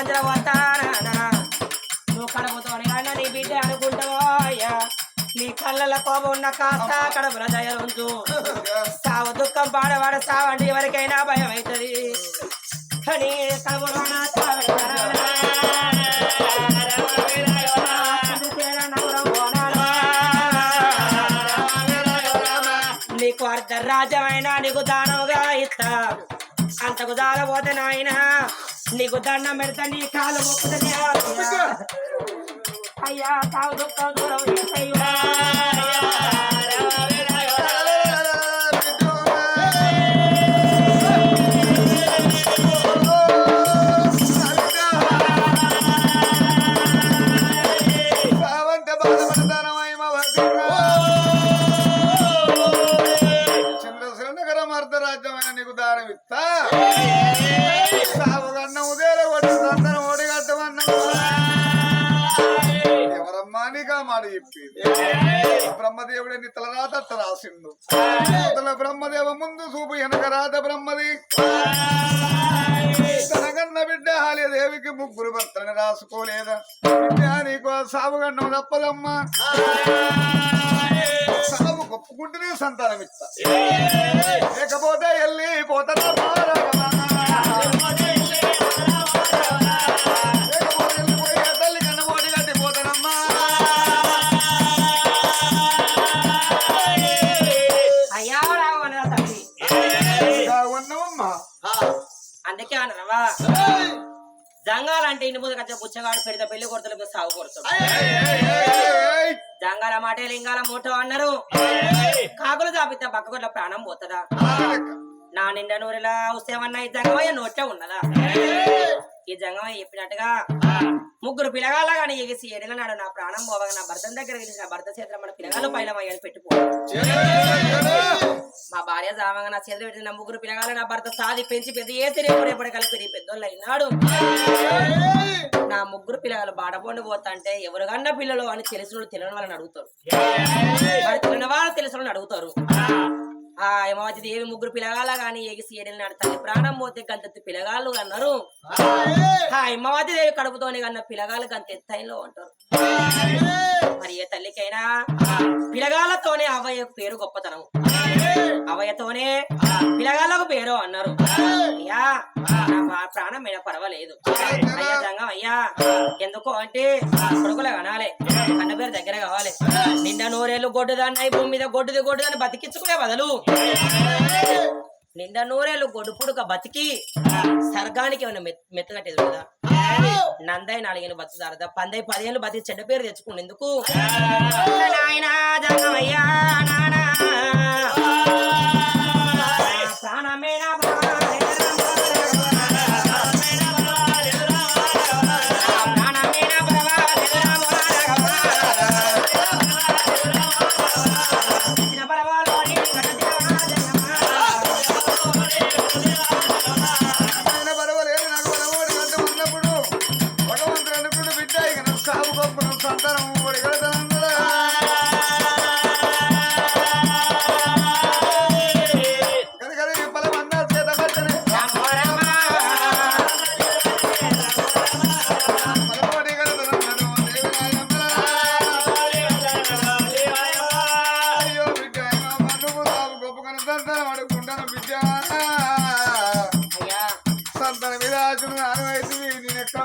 పంజర పోతానా నువ్వు కడపతోని అన్న నీ బిడ్డ అనుకుంటావో అయ్యా నీ కళ్ళ కోపం ఉన్న కాస్త కడపల దయలుంచు సావు దుఃఖం పాడవాడ సావండి ఎవరికైనా భయం అవుతుంది కానీ కడపలో నీకు అర్ధరాజ్యమైనా నీకు దానవుగా ఇస్తా అంతకు దారపోతే నాయన నీకు దండం పెడతా నీ కాలు మొక్కుతుంది అయ్యా సాగు దుఃఖం దూరం చేసయ్యా బ్రహ్మదేవుడే తలరాత రాసిండు బ్రహ్మదేవ ముందు చూపు వెనక రాత బ్రహ్మది తనగన్న బిడ్డ దేవికి ముగ్గురు భర్తలను రాసుకోలేదా బిడ్డ నీకు సావుగన్నం తప్పదమ్మా సాగు ఒప్పుకుంటేనే సంతానం ఇస్తా లేకపోతే వెళ్ళి పోతారా అందుకే అనరవా జంగాలంటే ఇంటి ముందు కచ్చే పుచ్చగాడు పెడితే పెళ్లి కొడుతులకు సాగు కొడుతాడు జంగాల మాట లింగాల మూటో అన్నారు కాకులు చాపితే పక్కకొట్ల ప్రాణం పోతుందా నా నిండా నూరిలా ఉసేమన్నా ఈ జంగమయ్య నోటే ఉన్నదా ఈ జంగమయ్య చెప్పినట్టుగా ముగ్గురు పిల్లగాళ్ళ కానీ ఎగిసి ఎడగనాడు నా ప్రాణం పోవగా నా భర్త దగ్గర నా భర్త చేతులు మన పిల్లగాళ్ళు పైలమయ్యని పెట్టుకో మా భార్య జామంగా నా చేతులు పెట్టిన ముగ్గురు పిల్లగాళ్ళు నా భర్త సాది పెంచి పెద్ద ఏసి రేపటి కలిపి పెద్దోళ్ళు అయినాడు నా ముగ్గురు పిల్లగాళ్ళు బాడపోండి పోతా ఎవరుగన్న పిల్లలు అని తెలిసిన తెలియని వాళ్ళని అడుగుతారు మరి తెలియని వాళ్ళు తెలిసిన వాళ్ళని అడుగుతారు ఆ యమవతి దేవి ముగ్గురు పిల్లగాళ్ళ గాని ఎగిసి ఏడెళ్ళినాడు తల్లి ప్రాణం పోతే గంతెత్తు పిల్లగాళ్ళు అన్నారు ఆ యమవతి దేవి కడుపుతోనే కన్నా పిల్లగాళ్ళు గంత ఎత్తైలో ఉంటారు మరి ఏ తల్లికైనా పిల్లగాళ్ళతోనే అవయ్య పేరు గొప్పతనం అవయ్యతోనే పిల్లగాళ్ళకు పేరు అన్నారు అయ్యా నా ప్రాణం మీద పర్వాలేదు అయ్యా జంగం అయ్యా ఎందుకో అంటే కొడుకులు కనాలి కన్న పేరు దగ్గర కావాలి నిండా నూరేళ్ళు గొడ్డుదాన్ని భూమి మీద గొడ్డుదాన్ని బతికించుకునే బదులు నిండా నూరేళ్ళు గొడ్డుపుడుక బతికి సర్గానికి ఏమైనా మెత్తగట్టేది కదా నందయ్య 4 ఏళ్ళు బతుకుతారదా 10 ఏళ్ళు బతికి చెడ్డ పేరు తెచ్చుకోండి ఎందుకు నాయనా జంగమయ్యా నానా ప్రాణమేనా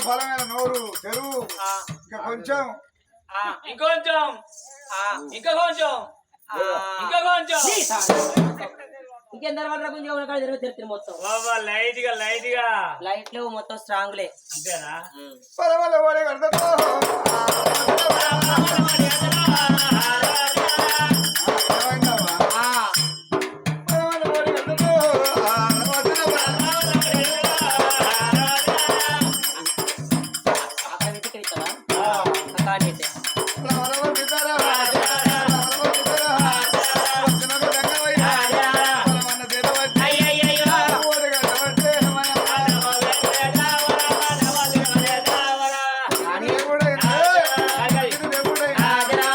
ఫలమైన నోరు తెరువు ఇంకా కొంచెం ఇంకొంచెం ఇంకా కొంచెం ఇంకా కొంచెం ఇంకెందరు వాళ్ళ కొంచెం మొత్తం లైట్ లేవు మొత్తం స్ట్రాంగ్ లే అంతేనా పరమల వాడే కడతా రాజరా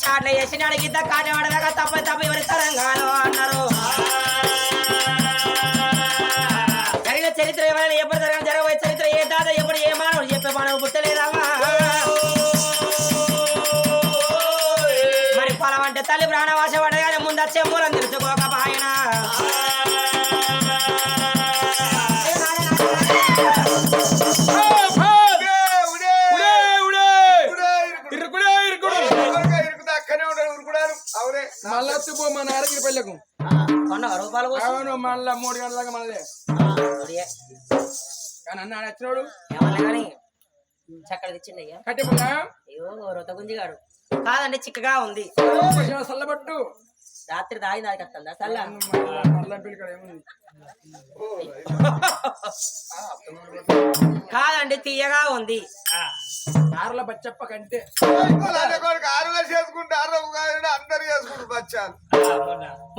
చాట్ల చేసిన అడిగిద్ద కాటవాడదాకా తప్ప ఎవరి తెలంగాణ అన్నారు జరిగిన చరిత్ర ఎవరైనా ఎప్పుడు జరగని జరగబోయే చరిత్ర ఏ దాద ఎప్పుడు ఏ మానవుడు చెప్పే మానవుడు పుట్టలేదమ్మా మరి పొలం అంటే తల్లి ప్రాణవాస పడగానే ముందు వచ్చే మూలం తెలుసుకోక పాయన మళ్ళా వచ్చి మన అరగిరి పెళ్ళకు రూపాయలు అవును మళ్ళా 3 గంటలకు మళ్ళీ కానీ అన్న వచ్చినాడు ఏమన్నా కానీ చక్కడ తెచ్చిండయ్యా కట్టిపోయా అయ్యో రొత గుంజిగాడు కాదండి చిక్కగా ఉంది చల్లబట్టు రాత్రి దాగి దాగి వస్తుందా చల్ల మళ్ళా పిల్లకడ ఏముంది కాదండి తీయగా ఉంది ఆరుల బచ్చప్ప కంటే ఆరులో చేసుకుంటారు అందరు చేసుకుంటారు బచ్చాలు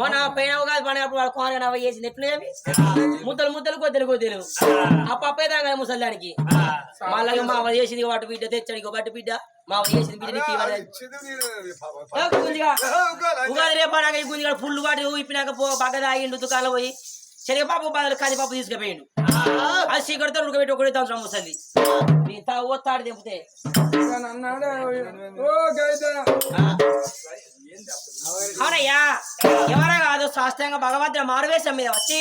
మొన్న పైన ఉగాది పండుగప్పుడు వాడు కోన అవి చేసింది ఎట్లునేవి ముద్దలు కొద్దెలు ఆ పప్పే తాగా ముసలిదానికి మళ్ళీ మావ చేసింది వాటి బిడ్డ తెచ్చాడు బట్టి బిడ్డ మావ చేసింది గుంజిగా ఉగాది రేపు పండుగ ఈ గుంజిగా ఫుల్ వాటి ఇప్పినాక బాగా తాగిండు దుకాణంలో పోయి శనగపాపు బదులు కందిపాపు తీసుకుపోయిండు అది సీకడితో ఉడకబెట్టి ఒకటి సంవత్సరం ముసలి ఓస్తాడు తెంపితే అన్నాడు ఓ అవునయ్యా ఎవరా కాదు శాస్త్రంగా భగవంతుడు మారువేషం మీద వచ్చి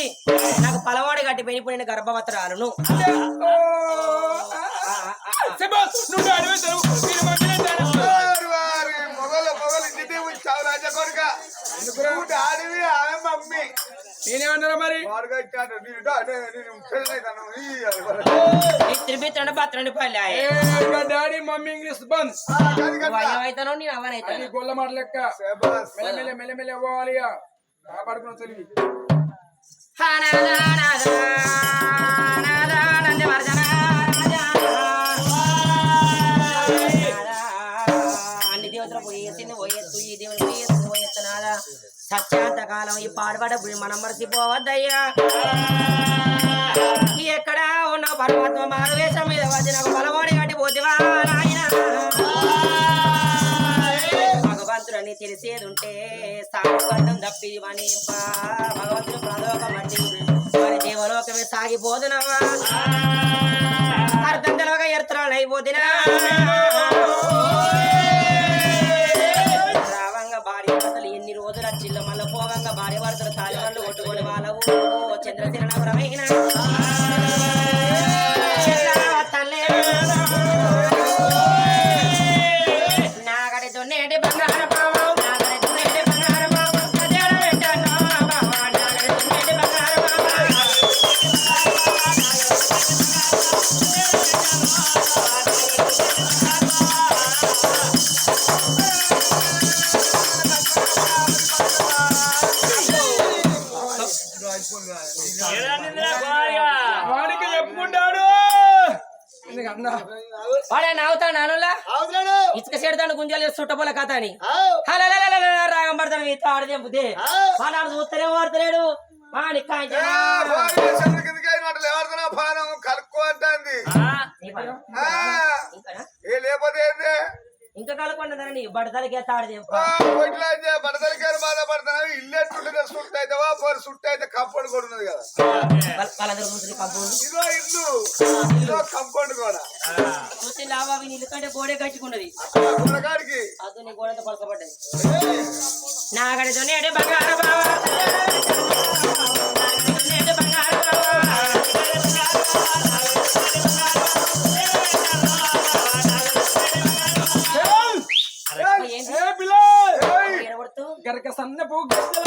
నాకు పలవాడు కట్టి పోయినప్పుడు నేను గర్భవతురాలను ఆడివి ఆమె మమ్మీ నేనేమన్నారా మరి తిరిపిత్తండి 12 రూపాయలు డాడీ మమ్మీ ఇంగ్లీష్ బంద్ అవుతాను నేను అవనైతాను గొల్ల మాట లెక్క మెల్లమెల్ల పోవాలి కాపాడుకున్న తెలివి అన్ని దేవతలు పోయేస్తు ఈ దేవుడు పోయేస్తు నాదా సత్యాంత కాలం ఈ పాడుపడ మనం మరచిపోవద్దయ్యా ఎక్కడ ఉన్న పరమాత్మ మారువేషం మీద వచ్చి నాకు బలవాడి కట్టి పోతివా నాయన భగవంతుడని తెలిసేది ఉంటే సాగుబంధం తప్పి అని భగవంతుడు ప్రలోకం బట్టి మరి దేవలోకమే సాగిపోదునవా అర్థం తెలవగా ఎర్తరాలు అయిపోతున్నా రావంగా భార్య భర్తలు ఎన్ని రోజులు వచ్చిల్లో మళ్ళీ పోవంగా భార్య భర్తలు తాలిబాన్లు కొట్టుకొని వాళ్ళవు చంద్రశిరనవరమైన నాగడి దొన్నేటి బంగారు బాబు నాగడి దొన్నేటి బంగారు బాబు పెట్టాను బాబా నాగడి దొన్నేటి బంగారు వాడికి చెప్పుకుంటాడు వాడే నవ్వుతాడు నానులా ఇసుక చేడతాను గుంజాలు చుట్టపోల కథ అని రాగం పడతాను ఆడ చెంపుతే వాడు చూస్తేనే వాడతలేడు కలుక్కో అంటుంది లేకపోతే ఇంకా కలుపుకుంటుందని బడతలకి తాడు చెంపు బడతలకి బాధపడుతున్నావు ఇల్లు ఎట్టుంటే సుట్టు అవుతావా సుట్టు అయితే కంపౌండ్ కూడా ఉన్నది కదా వాళ్ళందరూ కూర్చుని కంపౌండ్ ఇదో ఇల్లు కంపౌండ్ కూడా చూసి లాభావి ఇల్లు కంటే గోడే కట్టుకున్నది కాడికి అది నీ గోడతో పలకబడ్డది నాగడితో నేడే బంగారు బావా నేడే బంగారు గరక సన్నపు బాబా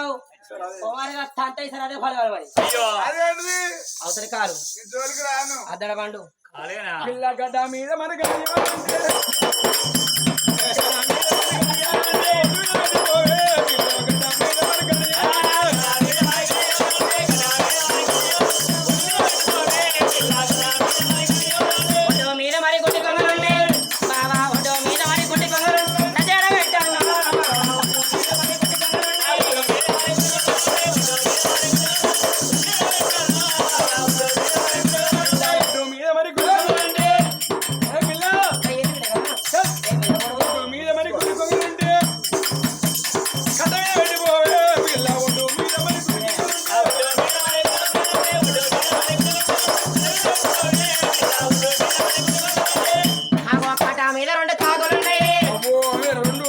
అంటావు ఓవారిగా తంత ఈసారి అదే ఫలం మరి అయ్యో అదేంటిది అవతలి కారు నీ జోలికి రాను అద్దడ పండు అలాగేనా పిల్ల గడ్డ మీద మనకు ఒడ్డు మీద మరి గుడ్డి కొంగలున్నాయి బావా ఒడ్డు మీద మరి గుడ్డి కొంగలు తదేడ పెట్టాను మీద మరి గుడ్డి పిల్ల మీద మరి గుడ్డి కొంగలంటే కథమే వెళ్ళిపోవే పిల్ల ఒడ్డు మీద మరి గుడ్డి కట మీద రెండు కాకులున్నాయి అబ్బో రెండు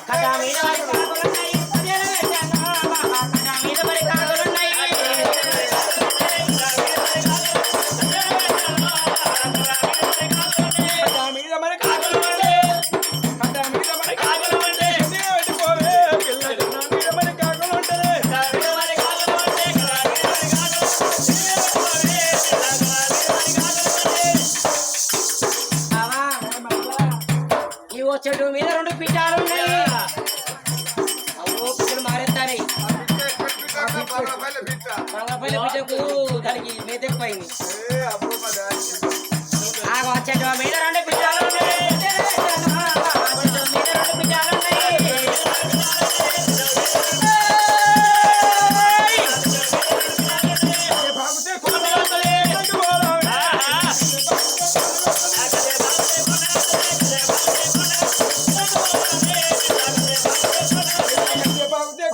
కట మీద మరి కాకులున్నాయి తదేడ పెట్టాను కట మీద మరి కాకులున్నాయి కథ మీద మరి కాకులు కథ మీద మరి కాకులు వెళ్ళిపోవే పిల్ల కథ మీద మరి కాకులు ఉంటుంది బావా ఇవో చెట్టు మీద రెండు పిట్టాలున్నాయి అవ్వో పిట్టలు మారేస్తాయి బంగపల్లి పిట్టకు దానికి మేత ఎక్కువైంది అబ్బో మా డాడీ ఆగో చెట్టు మీద రెండు పిట్టాలున్నాయి చెట్టు మీద రెండు పిట్టాలున్నాయి బాగుతే కొనలే బాగుతే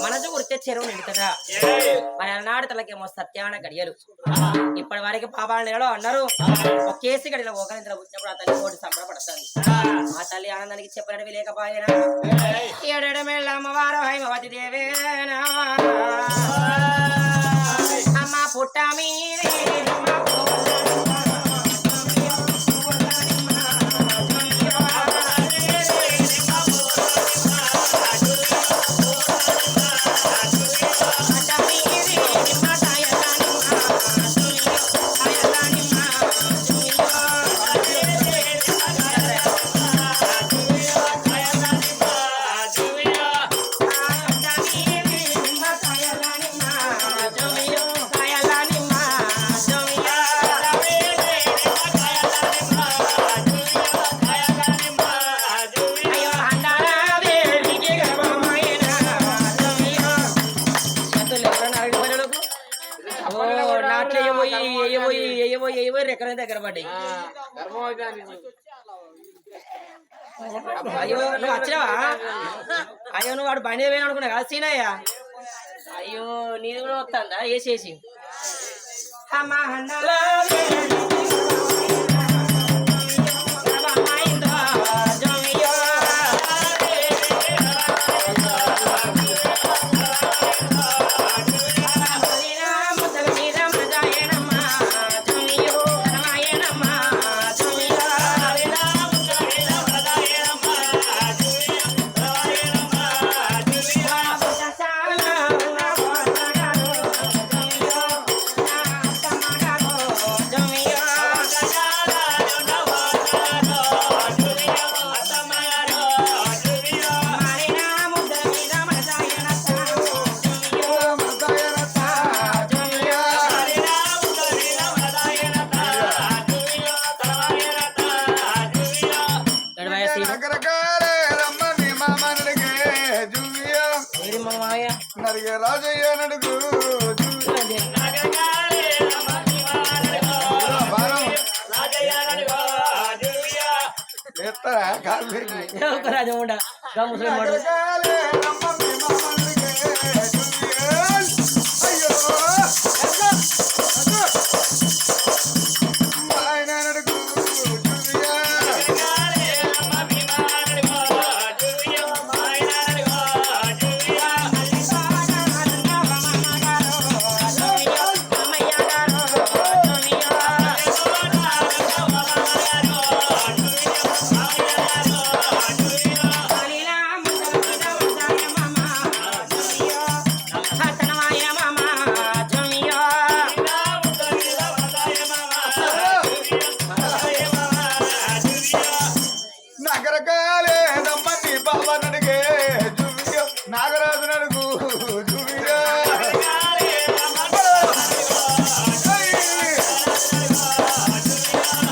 మనసు గురితే చెరువు నిండుతుందా మరి అన్నాడు తలకేమో సత్యాన గడియలు ఇప్పటి వరకు పాపాల నెలలో అన్నారు ఒక కేసు గడిలో ఒకరింతలో వచ్చినప్పుడు ఆ తల్లి కోటి సంబరపడతాను ఆ తల్లి ఆనందానికి చెప్పినట్టు లేకపోయినా ఏడేడు మేళ్ళ అమ్మవారు హైమవతి దేవేనా అమ్మ పుట్ట మీరే అయ్యో నువ్వు వచ్చినావా? అయ్యో నువ్వు వాడు బండి పోయినా అనుకున్నా కదా సీనయ్య. అయ్యో నీది కూడా వస్తుందా వేసేసి అమ్మా నరిగే రాజయ్య నడుగు ఎత్తరా కాలు రాజముండా ఆయన నడుగు నగరకాలే నమ్మని బాబా నడిగే జువియో నాగరాజు నడుగు జువియో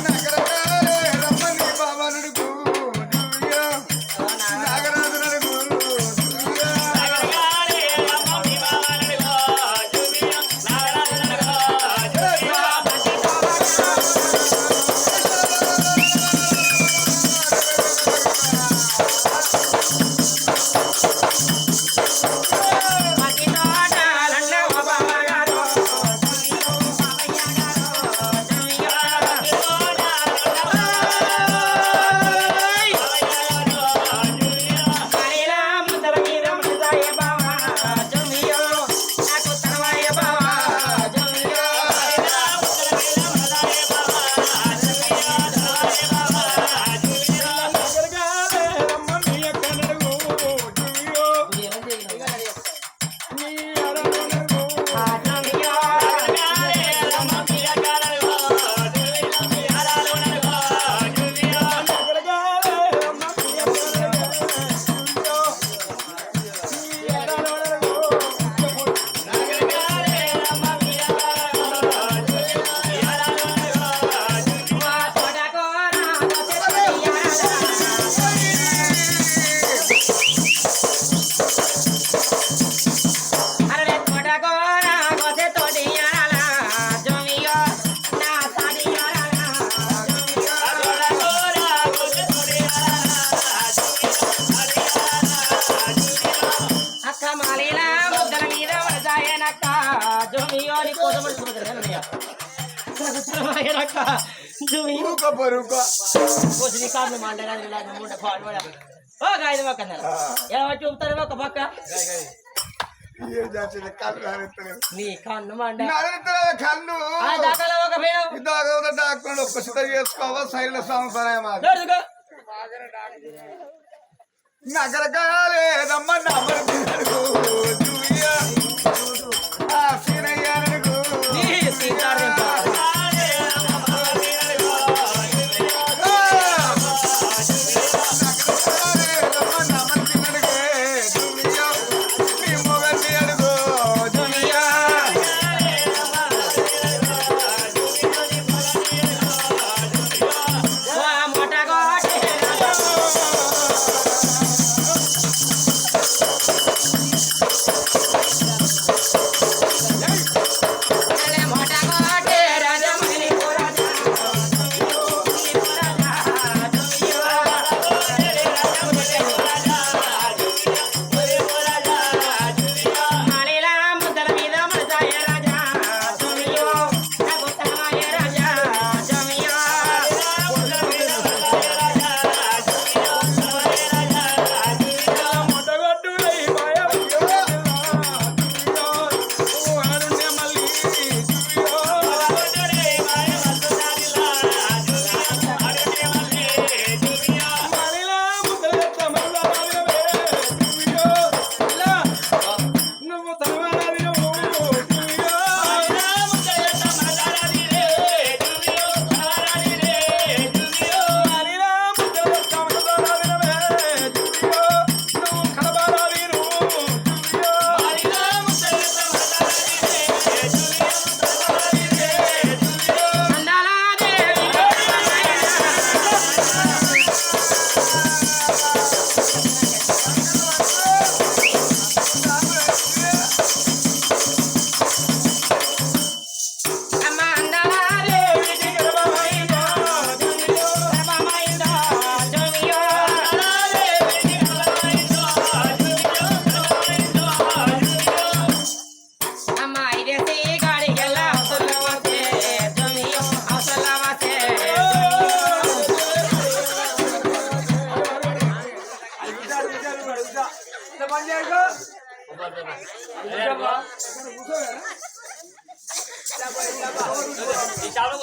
నగరకాలే నమ్మని బాబా నడుగు జువియో నాగరాజు నడుగు జువియో చూపుతారు ఒక పక్క నీ కన్ను మండ కన్ను డాక్టర్ ఒక్క సుడ చేసుకోవా శైల సంవత్సరం నగరకాలేదమ్మ నమ్మరు సీనయ్యానడుగు మొట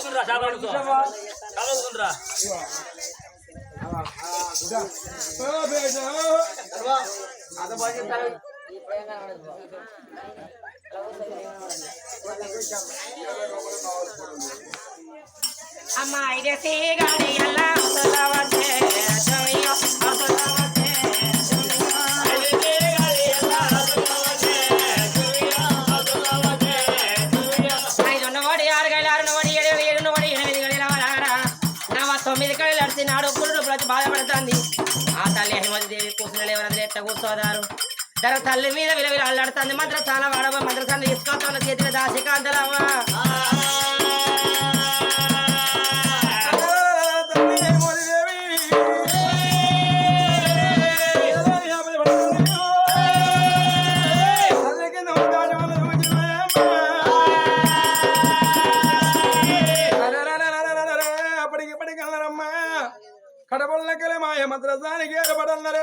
కూతుండ్రా చాపలు కూతుండ్రా అమ్మ ఇదే గాడి ఎలా వస్తే నాడు పురుడు ప్రతి బాధపడుతుంది ఆ తల్లి హనుమతిదేవి కూర్చుని ఎవరైనా ఎట్లా కూర్చోదారు ధర తల్లి మీద విలువలు అల్లాడుతుంది మంత్రస్థానం వాడవ మంత్రస్థానం తీసుకొస్తున్న చేతిలో దాసికాంతలవ్వా కడపల్లకెళ్ళి మాయ మంత్రసానికి ఏర్పడన్నరే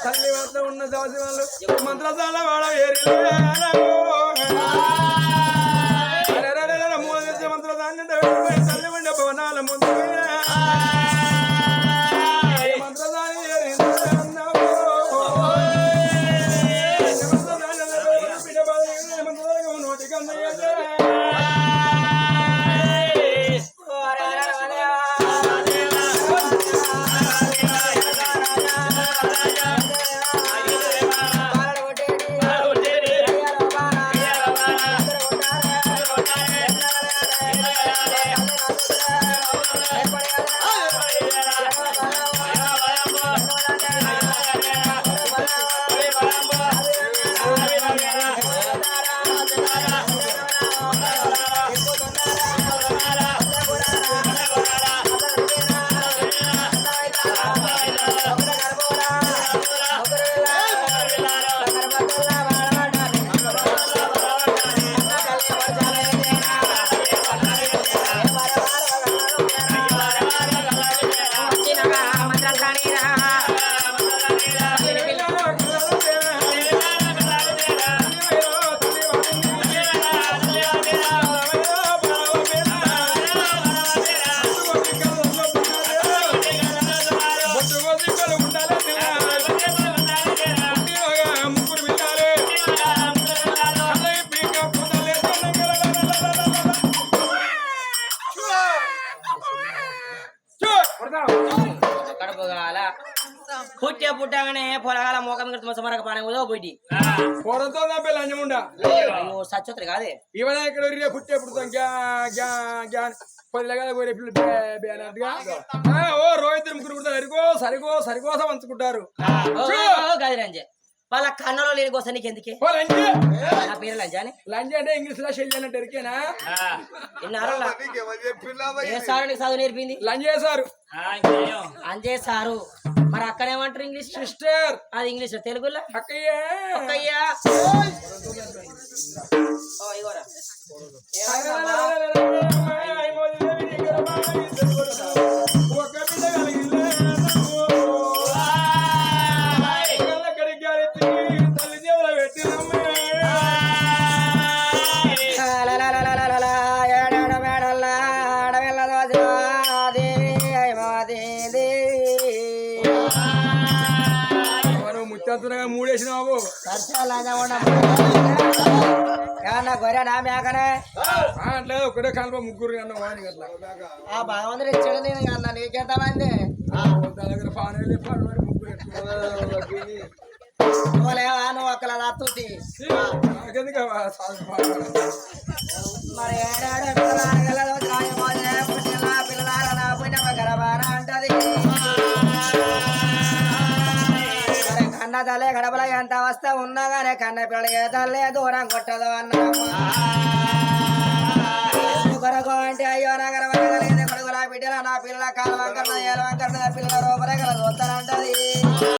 తల్లి వద్ద ఉన్న దాసి వాళ్ళు మంత్రసాల వాడ మంత్రసాన్ని తల్లి ఉండే భవనాల ముందు మంత్రసాని నోటి కన్నయ్య పుట్టగానే పొలగాల మోకం కడుతు సమరక పానే పోయి పొరతో లంచముండా అయ్యో సచ్చోత్రి కాదే ఇవడ ఇక్కడ పుట్టే పుడతాం పొలగా గొర్రె పిల్లలు ఓ రోహిత్ ముగ్గురు పుడతారు సరికోసం పంచుకుంటారు గదిరంజే వాళ్ళ కన్నులో లేని కోసం నీకు ఎందుకే నా పేరు లంజాని లంజ అంటే ఇంగ్లీష్ లో చెయ్యాలంటే ఎరికేనా ఏ సారు నీకు చదువు నేర్పింది లంజ చేశారు అంజే సారు మరి అక్కడేమంటారు ఇంగ్లీష్ సిస్టర్ అది ఇంగ్లీష్ తెలుగులో అక్కయ్యా అక్కయ్యా ఇగోరా మూడేసిన బాబు గొర్రె నా మేకనే అట్లేదు ఒకటే కలప ముగ్గురు అన్న వాడికి అట్లా ఆ భగవంతుడు ఇచ్చాడు నేను అన్న నీకెంతమంది దగ్గర పానే ముగ్గురు నువ్వులేవా నువ్వు ఒక్కల తత్తుతి మరి అంటది కన్న తల్లే గడపల ఎంత అవస్థ ఉన్నా గానే కన్న పిల్లలు ఏ తల్లే దూరం కొట్టదు అన్నమ్మ కొరకు అంటే అయ్యో నగర కొడుకులా బిడ్డల నా పిల్లల కాలం వంకర ఏల వంకర పిల్లల రూపరే గల చూస్తానంటది